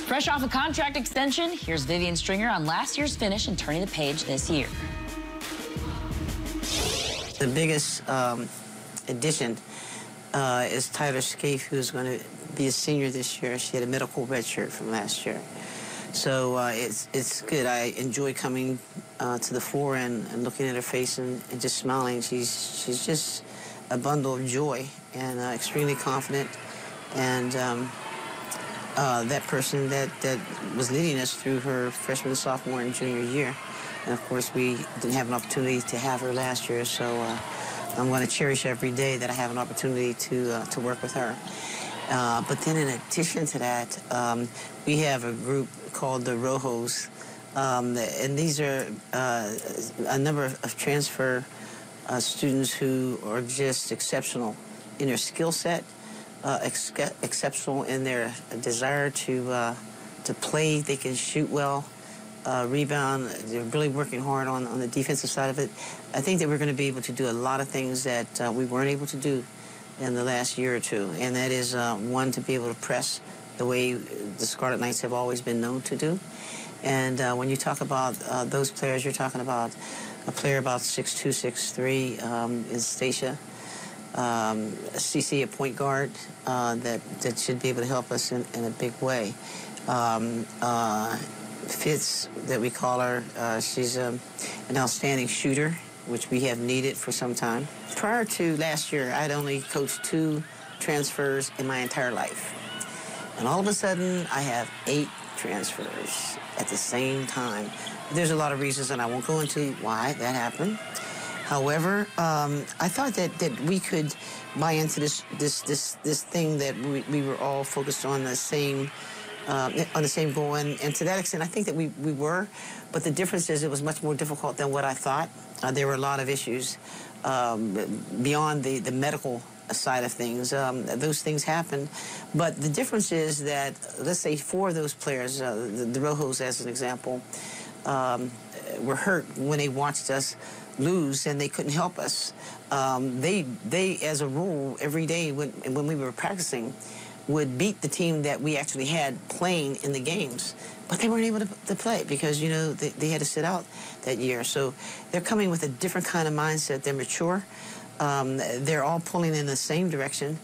Fresh off a contract extension, here's Vivian Stringer on last year's finish and turning the page this year. The biggest addition is Tyler Scaife, who's going to be a senior this year. She had a medical red shirt from last year. So it's good. I enjoy coming to the floor and looking at her face and just smiling. She's just a bundle of joy and extremely confident. And that person that was leading us through her freshman, sophomore, and junior year. And, of course, we didn't have an opportunity to have her last year, so I'm going to cherish every day that I have an opportunity to work with her. But then in addition to that, we have a group called the Rojos, and these are a number of transfer students who are just exceptional in their skill set, exceptional in their desire to play. They can shoot well, rebound. They're really working hard on the defensive side of it. I think that we're going to be able to do a lot of things that we weren't able to do in the last year or two, and that is, one, to be able to press the way the Scarlet Knights have always been known to do. And when you talk about those players, you're talking about a player about 6'2", 6'3", is Stacia. CC, a point guard, that should be able to help us in a big way. Fitz, that we call her, she's an outstanding shooter, which we have needed for some time. Prior to last year, I'd only coached 2 transfers in my entire life. And all of a sudden, I have 8 transfers at the same time. There's a lot of reasons, and I won't go into why that happened. However, I thought that we could buy into this thing that we were all focused on the same goal, and to that extent, I think that we were. But the difference is, it was much more difficult than what I thought. There were a lot of issues beyond the medical side of things. Those things happen, but the difference is that, let's say 4 of those players, the Rojos as an example, were hurt when they watched us lose, and they couldn't help us. They, as a rule, every day when we were practicing, would beat the team that we actually had playing in the games, but they weren't able to play because, you know, they had to sit out that year. So they're coming with a different kind of mindset. They're mature. They're all pulling in the same direction.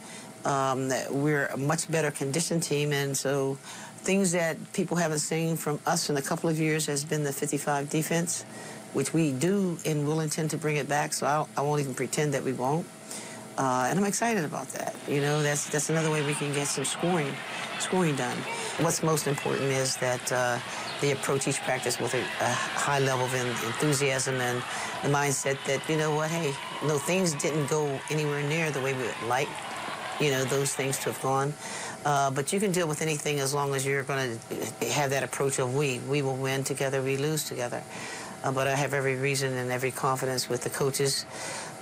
We're a much better conditioned team, and so things that people haven't seen from us in a couple of years has been the 55 defense, which we do and will intend to bring it back, so I won't even pretend that we won't. And I'm excited about that. You know, that's another way we can get some scoring done. What's most important is that they approach each practice with a high level of enthusiasm and the mindset that, you know what, hey, no, things didn't go anywhere near the way we would like, you know, those things to have gone. But you can deal with anything as long as you're going to have that approach of we will win together, we lose together. But I have every reason and every confidence with the coaches,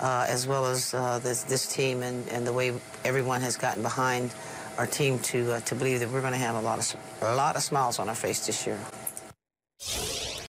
as well as this team and the way everyone has gotten behind our team to believe that we're going to have a lot of smiles on our face this year.